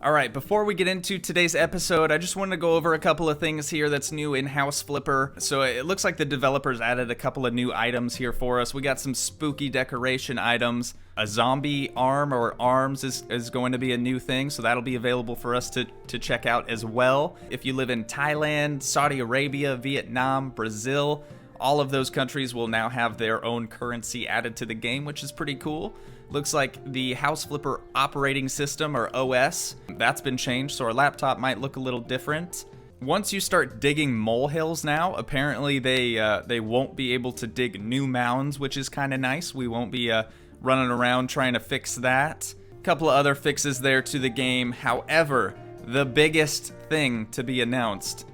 Alright, before we get into today's episode, I just wanted to go over a couple of things here that's new in House Flipper. So it looks like the developers added a couple of new items here for us. We got some spooky decoration items. A zombie arm or arms is going to be a new thing, so that'll be available for us to check out as well. If you live in Thailand, Saudi Arabia, Vietnam, Brazil, all of those countries will now have their own currency added to the game, which is pretty cool. Looks like the House Flipper operating system, or OS, that's been changed, so our laptop might look a little different. Once you start digging molehills now, apparently they won't be able to dig new mounds, which is kind of nice. We won't be running around trying to fix that. A couple of other fixes there to the game. However, the biggest thing to be announced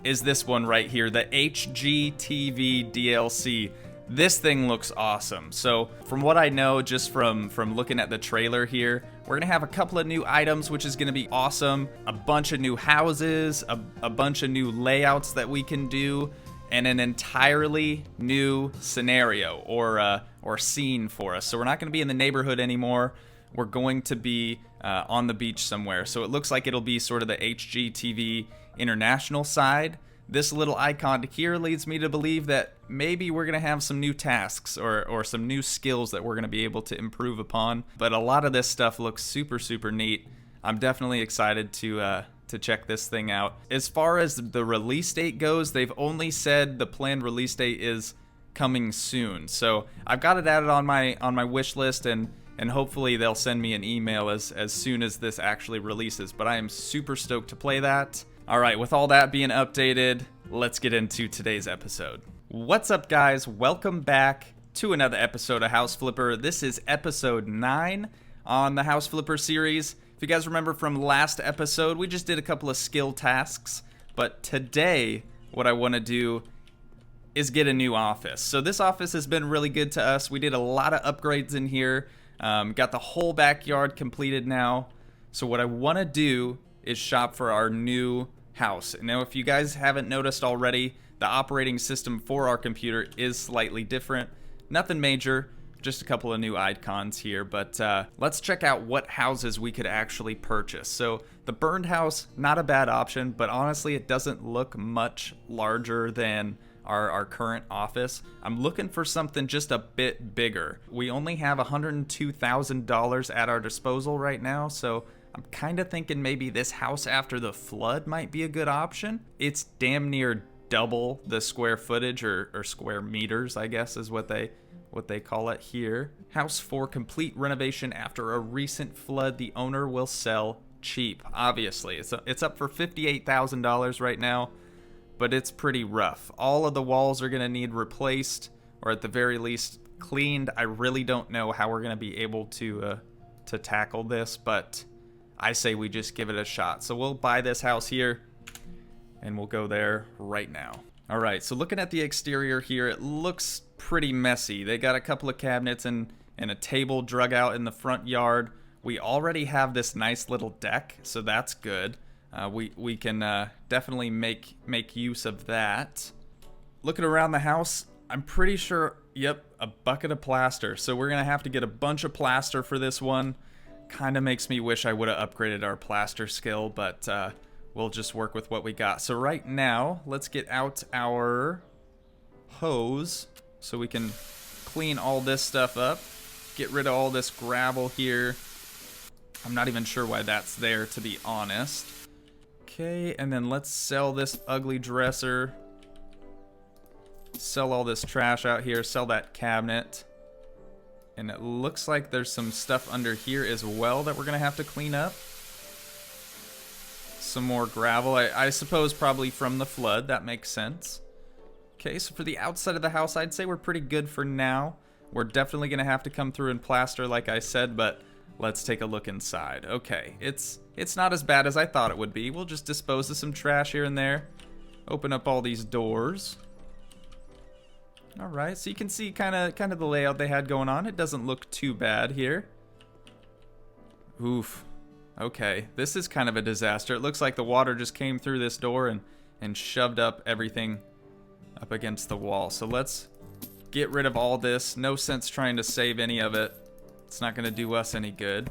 is this one right here, the HGTV DLC. This thing looks awesome. So from what I know, just from looking at the trailer here, we're gonna have a couple of new items, which is gonna be awesome. A bunch of new houses, a bunch of new layouts that we can do, and an entirely new scenario or scene for us. So we're not gonna be in the neighborhood anymore. We're going to be on the beach somewhere. So it looks like it'll be sort of the HGTV international side. This little icon here leads me to believe that maybe we're going to have some new tasks or some new skills that we're going to be able to improve upon. But a lot of this stuff looks super, super neat. I'm definitely excited to check this thing out. As far as the release date goes, they've only said the planned release date is coming soon. So I've got it added on my wish list, and hopefully they'll send me an email as soon as this actually releases. But I am super stoked to play that. Alright, with all that being updated, let's get into today's episode. What's up, guys? Welcome back to another episode of House Flipper. This is episode 9 on the House Flipper series. If you guys remember from last episode, we just did a couple of skill tasks. But today, what I want to do is get a new office. So this office has been really good to us. We did a lot of upgrades in here. Got the whole backyard completed now. So what I want to do is shop for our new house. Now, if you guys haven't noticed already, the operating system for our computer is slightly different. Nothing major, just a couple of new icons here, but let's check out what houses we could actually purchase. So the burned house, not a bad option, but honestly it doesn't look much larger than our current office. I'm looking for something just a bit bigger. We only have $102,000 at our disposal right now, so I'm kind of thinking maybe this house after the flood might be a good option. It's damn near double the square footage or square meters, I guess is what they call it here. House for complete renovation after a recent flood. The owner will sell cheap. Obviously, it's up for $58,000 right now, but it's pretty rough. All of the walls are gonna need replaced, or at the very least cleaned. I really don't know how we're gonna be able to tackle this, but I say we just give it a shot. So we'll buy this house here, and we'll go there right now. All right, so looking at the exterior here, it looks pretty messy. They got a couple of cabinets and a table drug out in the front yard. We already have this nice little deck, so that's good. We can definitely make use of that. Looking around the house, I'm pretty sure, yep, a bucket of plaster. So we're gonna have to get a bunch of plaster for this one. Kind of makes me wish I would have upgraded our plaster skill, but we'll just work with what we got. So right now, let's get out our hose so we can clean all this stuff up. Get rid of all this gravel here. I'm not even sure why that's there, to be honest. Okay, and then let's sell this ugly dresser. Sell all this trash out here. Sell that cabinet. And it looks like there's some stuff under here as well that we're going to have to clean up. Some more gravel. I suppose probably from the flood. That makes sense. Okay, so for the outside of the house, I'd say we're pretty good for now. We're definitely going to have to come through and plaster, like I said, but let's take a look inside. Okay, it's not as bad as I thought it would be. We'll just dispose of some trash here and there. Open up all these doors. All right, so you can see kind of the layout they had going on. It doesn't look too bad here. Oof. Okay, this is kind of a disaster. It looks like the water just came through this door and shoved up everything up against the wall. So let's get rid of all this. No sense trying to save any of it. It's not going to do us any good.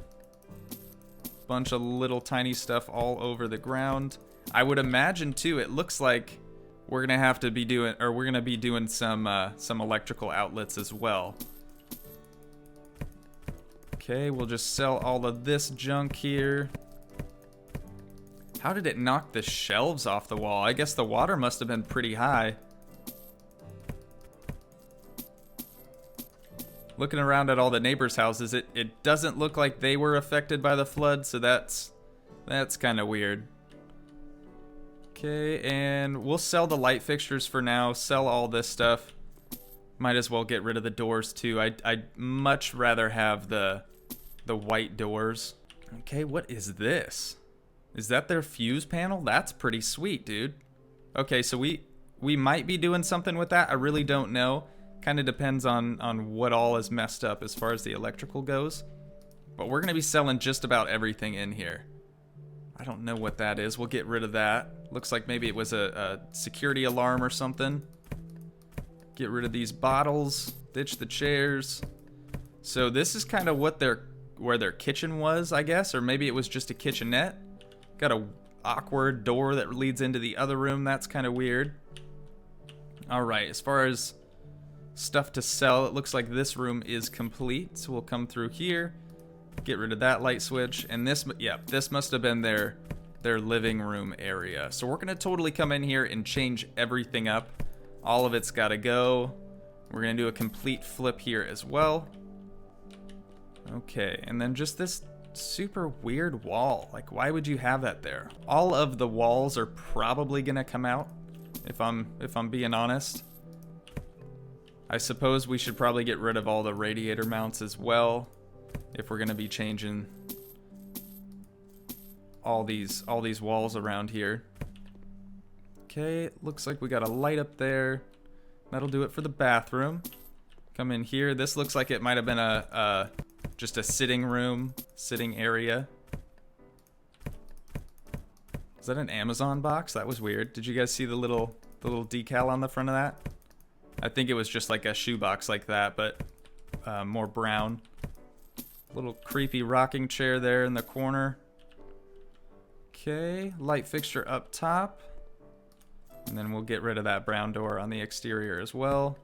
bunch of little tiny stuff all over the ground. I would imagine too, it looks like we're gonna have to be doing, or we're gonna be doing some electrical outlets as well. Okay, we'll just sell all of this junk here. How did it knock the shelves off the wall? I guess the water must have been pretty high. Looking around at all the neighbors' houses, it doesn't look like they were affected by the flood, so that's kind of weird. Okay, and we'll sell the light fixtures for now, sell all this stuff. Might as well get rid of the doors too. I'd much rather have the white doors. Okay, what is this? Is that their fuse panel? That's pretty sweet, dude. Okay, so we might be doing something with that. I really don't know. Kind of depends on what all is messed up as far as the electrical goes. But we're going to be selling just about everything in here. I don't know what that is. We'll get rid of that. Looks like maybe it was a security alarm or something. Get rid of these bottles. Ditch the chairs. So this is kind of where their kitchen was, I guess. Or maybe it was just a kitchenette. Got a awkward door that leads into the other room. That's kind of weird. Alright, as far as stuff to sell, it looks like this room is complete. So we'll come through here. Get rid of that light switch. And this, yeah, this must have been their living room area. So we're going to totally come in here and change everything up. All of it's got to go. We're going to do a complete flip here as well. Okay, and then just this super weird wall. Like, why would you have that there? All of the walls are probably going to come out, if I'm being honest. I suppose we should probably get rid of all the radiator mounts as well, if we're going to be changing all these walls around here. Okay, Looks like we got a light up there. That'll do it for the bathroom. Come in here. This looks like it might have been just a sitting room, sitting area. Is that an Amazon box? That was weird. Did you guys see the little decal on the front of that? I think it was just like a shoebox like that, but more brown. Little creepy rocking chair there in the corner. Okay, light fixture up top. And then we'll get rid of that brown door on the exterior as well.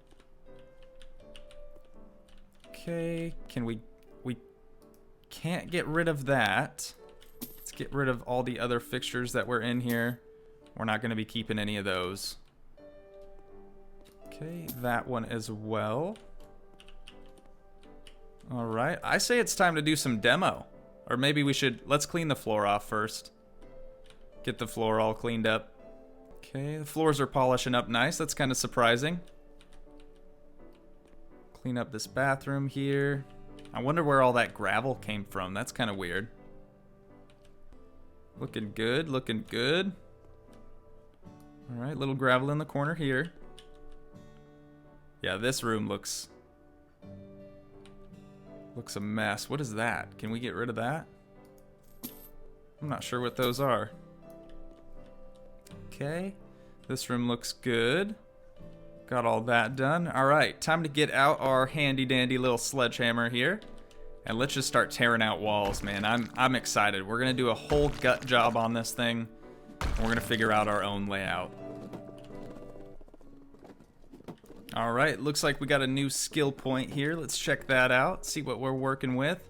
Okay, we can't get rid of that. Let's get rid of all the other fixtures that were in here. We're not going to be keeping any of those. Okay, that one as well. All right, I say it's time to do some demo. Or maybe let's clean the floor off first. Get the floor all cleaned up. Okay, the floors are polishing up nice. That's kind of surprising. Clean up this bathroom here. I wonder where all that gravel came from. That's kind of weird. Looking good, looking good. All right, little gravel in the corner here. Yeah, this room looks a mess. What is that? Can we get rid of that? I'm not sure what those are. Okay, this room looks good. Got all that done. All right, time to get out our handy dandy little sledgehammer here. And let's just start tearing out walls, man. I'm excited. We're gonna do a whole gut job on this thing. And we're gonna figure out our own layout. All right, looks like we got a new skill point here. Let's check that out, see what we're working with.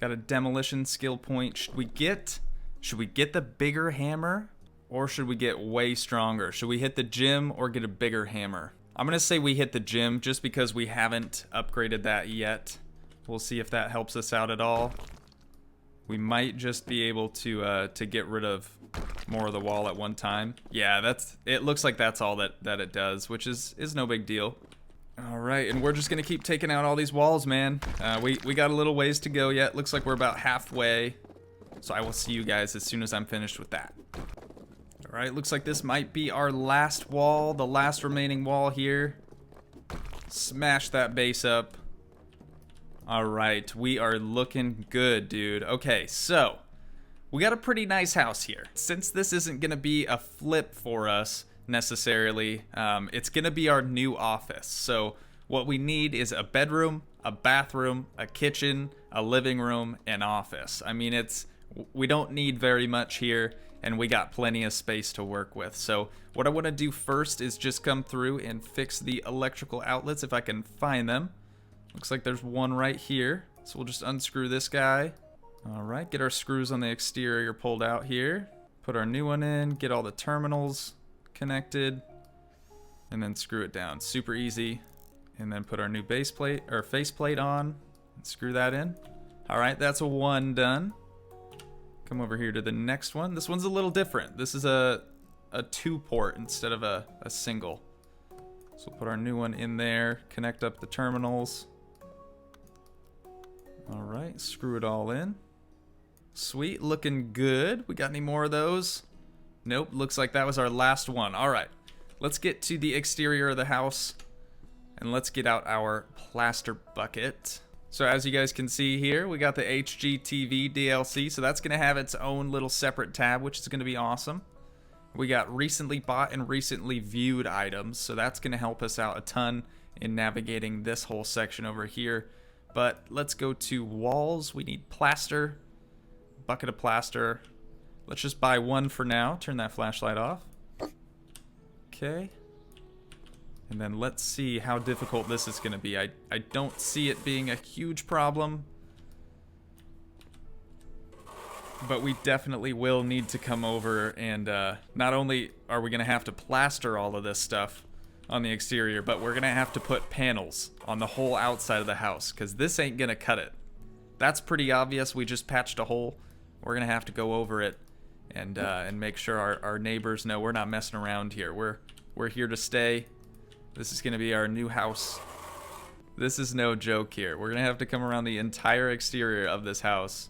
Got a demolition skill point. Should we get the bigger hammer? Or should we get way stronger? Should we hit the gym or get a bigger hammer? I'm gonna say we hit the gym just because we haven't upgraded that yet. We'll see if that helps us out at all. We might just be able to get rid of more of the wall at one time. Yeah, it looks like that's all that it does, which is no big deal. All right, and we're just gonna keep taking out all these walls, man. We got a little ways to go yet. Looks like we're about halfway. So I will see you guys as soon as I'm finished with that. All right, looks like this might be our last wall, the last remaining wall here. Smash that base up. All right, we are looking good, dude. Okay, so we got a pretty nice house here. Since this isn't gonna be a flip for us necessarily, it's gonna be our new office. So what we need is a bedroom, a bathroom, a kitchen, a living room, and office. I mean, We don't need very much here, and we got plenty of space to work with. So what I want to do first is just come through and fix the electrical outlets if I can find them. Looks like there's one right here. So we'll just unscrew this guy. All right, get our screws on the exterior pulled out here. Put our new one in, get all the terminals connected, and then screw it down. Super easy. And then put our new base plate or faceplate on and screw that in. All right, that's a one done. Come over here to the next one. This one's a little different. This is a 2-port instead of a single. So we'll put our new one in there, connect up the terminals. All right, screw it all in. Sweet, looking good. We got any more of those? Nope, looks like that was our last one. All right, let's get to the exterior of the house. And let's get out our plaster bucket. So as you guys can see here, we got the HGTV DLC. So that's going to have its own little separate tab, which is going to be awesome. We got recently bought and recently viewed items. So that's going to help us out a ton in navigating this whole section over here. But let's go to walls. We need plaster, bucket of plaster. Let's just buy one for now. Turn that flashlight off. Okay. And then let's see how difficult this is going to be. I don't see it being a huge problem. But we definitely will need to come over and not only are we going to have to plaster all of this stuff on the exterior, but we're going to have to put panels on the whole outside of the house because this ain't going to cut it. That's pretty obvious. We just patched a hole. We're going to have to go over it and make sure our neighbors know we're not messing around here. We're here to stay. This is going to be our new house. This is no joke here. We're going to have to come around the entire exterior of this house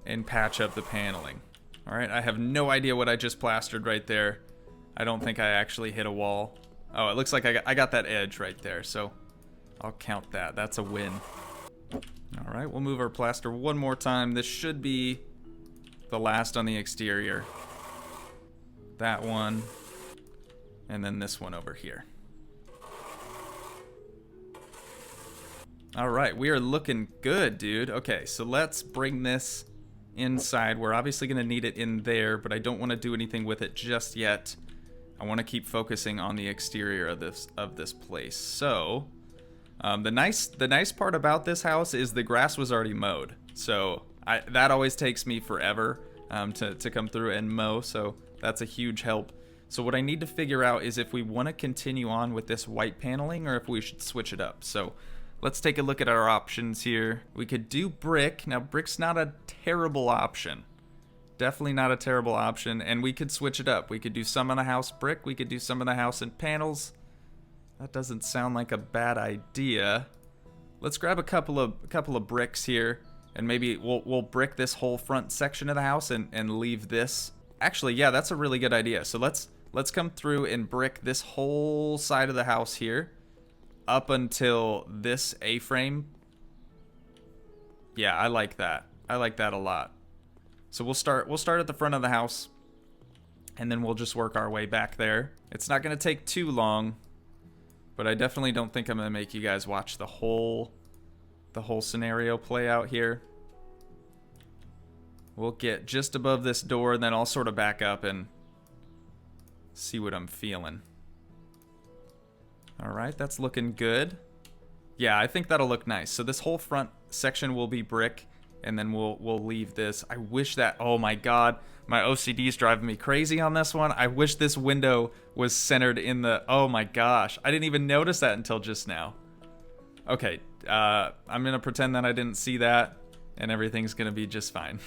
and patch up the paneling. All right, I have no idea what I just plastered right there. I don't think I actually hit a wall. Oh, it looks like I got that edge right there, so I'll count that. That's a win. All right, we'll move our plaster one more time. This should be the last on the exterior. That one. And then this one over here. All right, we are looking good, dude. Okay, so let's bring this inside. We're obviously going to need it in there, but I don't want to do anything with it just yet. I want to keep focusing on the exterior of this place. So, the nice part about this house is the grass was already mowed. So that always takes me forever to come through and mow. So that's a huge help. So what I need to figure out is if we want to continue on with this white paneling or if we should switch it up. So let's take a look at our options here. We could do brick. Now brick's not a terrible option. Definitely not a terrible option. And we could switch it up. We could do some of the house brick. We could do some of the house in panels. That doesn't sound like a bad idea. Let's grab a couple of bricks here. And maybe we'll brick this whole front section of the house and leave this. Actually, yeah, that's a really good idea. So let's come through and brick this whole side of the house here up until this A-frame. Yeah, I like that. I like that a lot. So we'll start at the front of the house and then we'll just work our way back there. It's not going to take too long, but I definitely don't think I'm going to make you guys watch the whole scenario play out here. We'll get just above this door and then I'll sort of back up and see what I'm feeling. All right, that's looking good. Yeah, I think that'll look nice. So this whole front section will be brick and then we'll leave this. I wish that, oh my God, my OCD is driving me crazy on this one. I wish this window was centered in the, oh my gosh. I didn't even notice that until just now. Okay, I'm gonna pretend that I didn't see that and everything's gonna be just fine.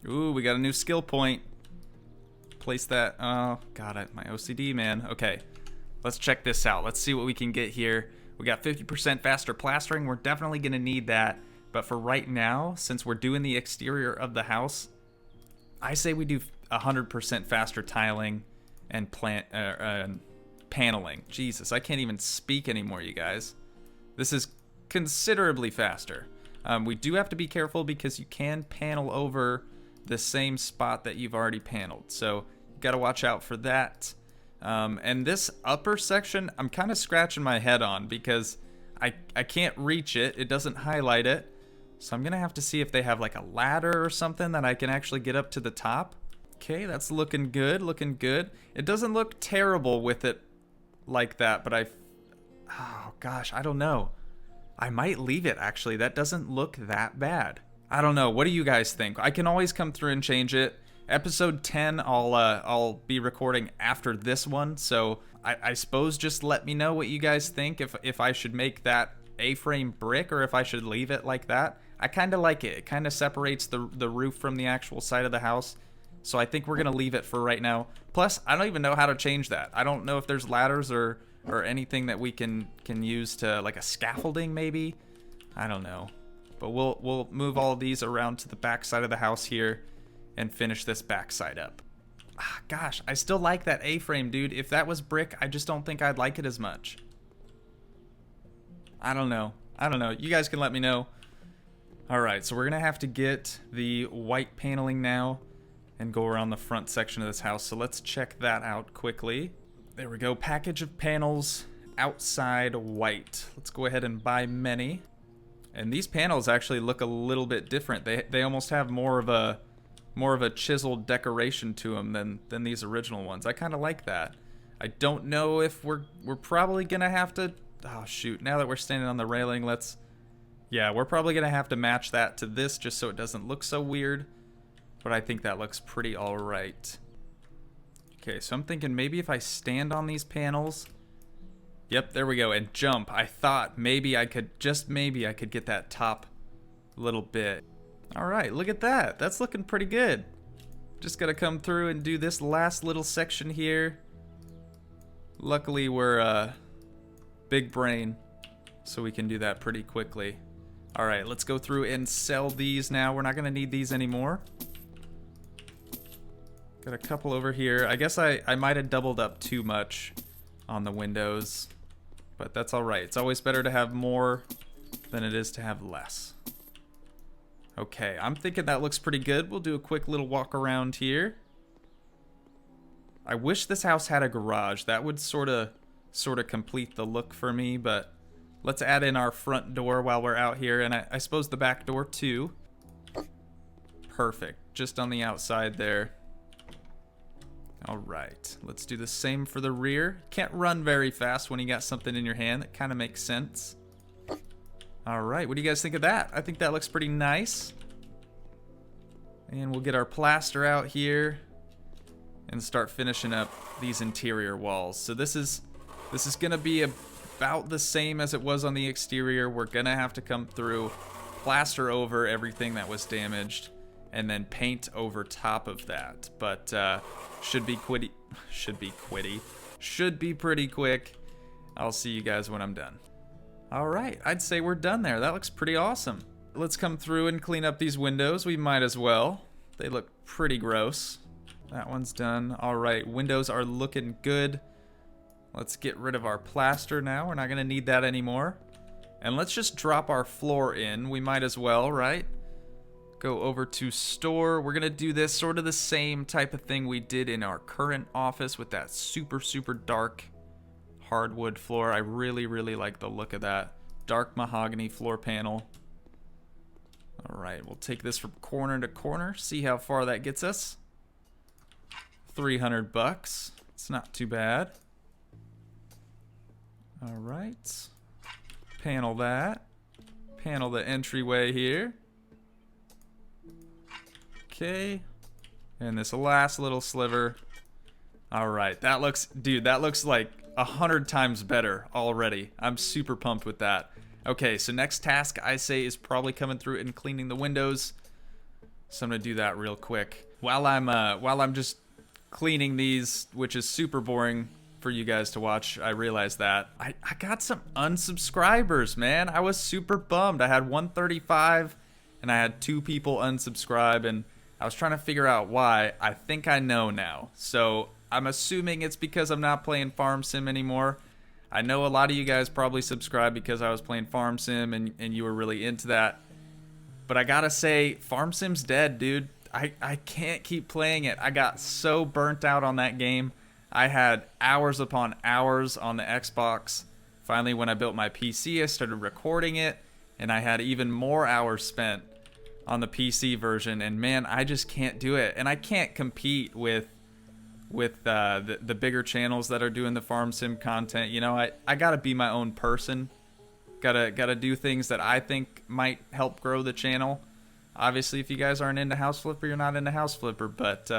Ooh, we got a new skill point. Place that, oh, God, my OCD, man. Okay, let's check this out. Let's see what we can get here. We got 50% faster plastering. We're definitely gonna need that. But for right now, since we're doing the exterior of the house, I say we do 100% faster tiling and paneling. Jesus, I can't even speak anymore, you guys. This is considerably faster. We do have to be careful because you can panel over the same spot that you've already paneled. So you gotta watch out for that. And this upper section, I'm kind of scratching my head on because I can't reach it. It doesn't highlight it. So I'm gonna have to see if they have like a ladder or something that I can actually get up to the top. Okay, that's looking good, looking good. It doesn't look terrible with it like that, but oh gosh, I don't know. I might leave it actually. That doesn't look that bad. I don't know. What do you guys think? I can always come through and change it. Episode 10, I'll be recording after this one, so I suppose just let me know what you guys think, if I should make that A-frame brick or if I should leave it like that. I kind of like it. It kind of separates the roof from the actual side of the house, so I think we're gonna leave it for right now. Plus, I don't even know how to change that. I don't know if there's ladders or anything that we can use to, like a scaffolding maybe. I don't know, but we'll move all of these around to the back side of the house here and finish this backside up. Ah, gosh, I still like that A-frame, dude. If that was brick, I just don't think I'd like it as much. I don't know. I don't know. You guys can let me know. All right, so we're gonna have to get the white paneling now and go around the front section of this house. So let's check that out quickly. There we go. Package of panels, outside white. Let's go ahead and buy many. And these panels actually look a little bit different. They almost have more of a chiseled decoration to them than these original ones. I kind of like that. I don't know if we're probably gonna have to, oh shoot, now that we're standing on the railing, yeah, we're probably gonna have to match that to this just so it doesn't look so weird, but I think that looks pretty all right. Okay, so I'm thinking maybe if I stand on these panels, yep, there we go, and jump. I thought maybe I could get that top little bit. All right, look at that. That's looking pretty good. Just gotta come through and do this last little section here. Luckily, we're big brain, so we can do that pretty quickly. All right, let's go through and sell these now. We're not gonna need these anymore. Got a couple over here. I guess I might have doubled up too much on the windows, but that's all right. It's always better to have more than it is to have less. Okay, I'm thinking that looks pretty good. We'll do a quick little walk around here. I wish this house had a garage. That would sort of complete the look for me, but let's add in our front door while we're out here, and I suppose the back door too. Perfect, just on the outside there. All right, let's do the same for the rear. Can't run very fast when you got something in your hand. That kind of makes sense. All right, what do you guys think of that? I think that looks pretty nice. And we'll get our plaster out here and start finishing up these interior walls. So this is gonna be about the same as it was on the exterior. We're gonna have to come through, plaster over everything that was damaged, and then paint over top of that. But should be pretty quick. I'll see you guys when I'm done. All right, I'd say we're done there. That looks pretty awesome. Let's come through and clean up these windows. We might as well. They look pretty gross. That one's done. All right, windows are looking good. Let's get rid of our plaster now. We're not gonna need that anymore. And let's just drop our floor in. We might as well, right? Go over to store. We're gonna do this sort of the same type of thing we did in our current office with that super dark hardwood floor. I really like the look of that. Dark mahogany floor panel. All right, we'll take this from corner to corner, see how far that gets us. 300 bucks. It's not too bad. All right. Panel that. Panel the entryway here. Okay. And this last little sliver. All right, that looks, dude, that looks like 100 times better already. I'm super pumped with that. Okay, so next task I say is probably coming through and cleaning the windows. So I'm gonna do that real quick. While I'm just cleaning these, which is super boring for you guys to watch, I realize that. I got some unsubscribers, man. I was super bummed. I had 135 and I had 2 people unsubscribe, and I was trying to figure out why. I think I know now. So I'm assuming it's because I'm not playing Farm Sim anymore. I know a lot of you guys probably subscribed because I was playing Farm Sim and you were really into that. But I gotta say, Farm Sim's dead, dude. I can't keep playing it. I got so burnt out on that game. I had hours upon hours on the Xbox. Finally, when I built my PC, I started recording it. and I had even more hours spent on the PC version, and man, I just can't do it. And I can't compete with the bigger channels that are doing the farm sim content. You know, I gotta be my own person. Gotta do things that I think might help grow the channel. Obviously, if you guys aren't into House Flipper, you're not into House Flipper. But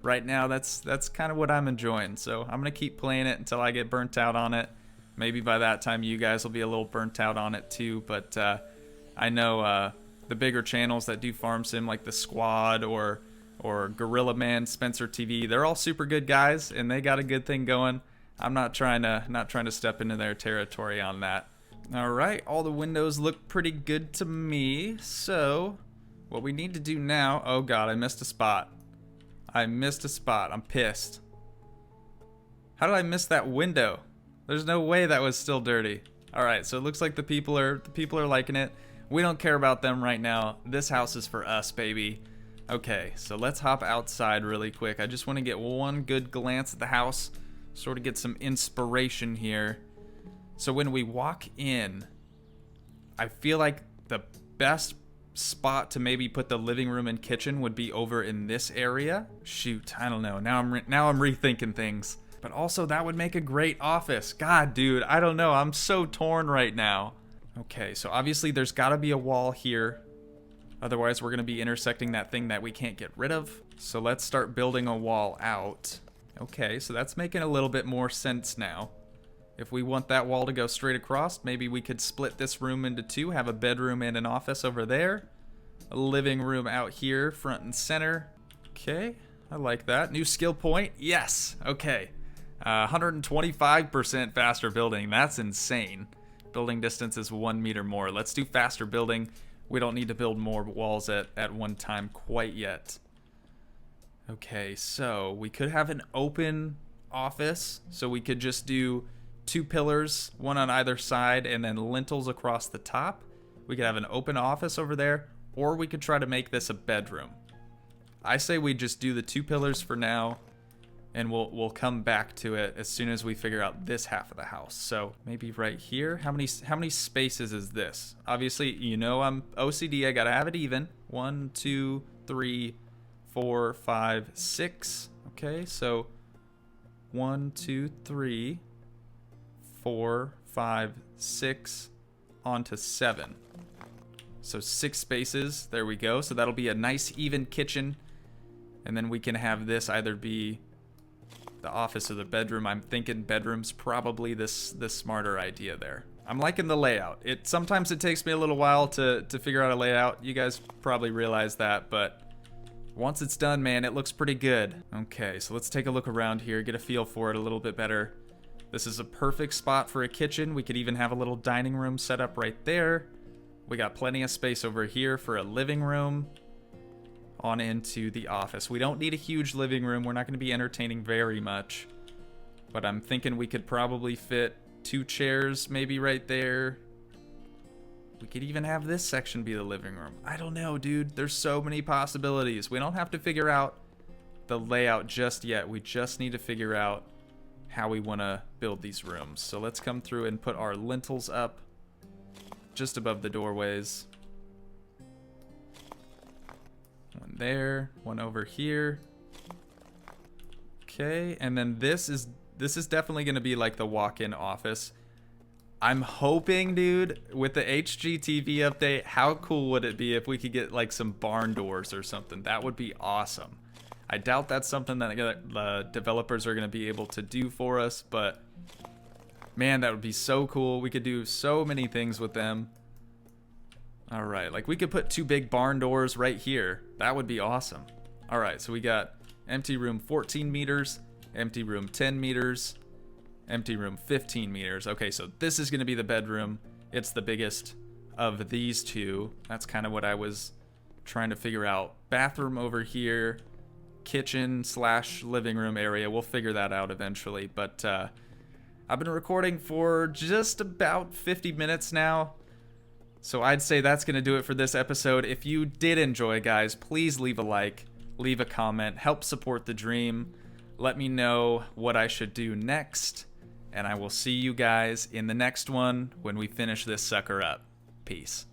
right now, that's kind of what I'm enjoying. So I'm gonna keep playing it until I get burnt out on it. Maybe by that time, you guys will be a little burnt out on it too. But I know the bigger channels that do farm sim, like the Squad or Gorilla Man, Spencer TV, they're all super good guys, and they got a good thing going. I'm not trying to step into their territory on that. All right, all the windows look pretty good to me. So what we need to do now, oh god, I missed a spot. I'm pissed. How did I miss that window? There's no way that was still dirty. All right, so it looks like the people are liking it. We don't care about them right now. This house is for us, baby. Okay, so let's hop outside really quick. I just want to get one good glance at the house, sort of get some inspiration here. So when we walk in, I feel like the best spot to maybe put the living room and kitchen would be over in this area. Shoot, I don't know. Now I'm rethinking things. But also that would make a great office. God, dude, I don't know. I'm so torn right now. Okay, so obviously there's got to be a wall here. Otherwise, we're going to be intersecting that thing that we can't get rid of. So let's start building a wall out. Okay, so that's making a little bit more sense now. If we want that wall to go straight across, maybe we could split this room into two, have a bedroom and an office over there. A living room out here, front and center. Okay, I like that. New skill point, yes, okay. 125% faster building, that's insane. Building distance is 1 meter more. Let's do faster building. We don't need to build more walls at one time quite yet. Okay, so we could have an open office. So we could just do 2 pillars, one on either side, and then lintels across the top. We could have an open office over there, or we could try to make this a bedroom. I say we just do the 2 pillars for now, and we'll come back to it as soon as we figure out this half of the house. So maybe right here. How many spaces is this? Obviously, you know I'm OCD. I gotta have it even. 1, 2, 3, 4, 5, 6. Okay, so 1, 2, 3, 4, 5, 6, onto 7. So 6 spaces. There we go. So that'll be a nice even kitchen, and then we can have this either be the office or the bedroom. I'm thinking bedroom's probably this smarter idea there. I'm liking the layout. Sometimes it takes me a little while to figure out a layout. You guys probably realize that, but once it's done, man, it looks pretty good. Okay, so let's take a look around here, get a feel for it a little bit better. This is a perfect spot for a kitchen. We could even have a little dining room set up right there. We got plenty of space over here for a living room. On into the office. We don't need a huge living room. We're not going to be entertaining very much. But I'm thinking we could probably fit 2 chairs maybe right there. We could even have this section be the living room. I don't know, dude. There's so many possibilities. We don't have to figure out the layout just yet. We just need to figure out how we want to build these rooms. So let's come through and put our lintels up just above the doorways. One there, one over here. Okay, and then this is definitely going to be like the walk-in office. I'm hoping, dude, with the HGTV update, how cool would it be if we could get like some barn doors or something? That would be awesome. I doubt that's something that the developers are going to be able to do for us, but man, that would be so cool. We could do so many things with them. All right, like we could put 2 big barn doors right here. That would be awesome. All right, so we got empty room 14 meters, empty room 10 meters, empty room 15 meters. Okay, so this is going to be the bedroom. It's the biggest of these 2. That's kind of what I was trying to figure out. Bathroom over here, kitchen / living room area. We'll figure that out eventually. But I've been recording for just about 50 minutes now. So I'd say that's going to do it for this episode. If you did enjoy, guys, please leave a like, leave a comment, help support the dream. Let me know what I should do next. And I will see you guys in the next one when we finish this sucker up. Peace.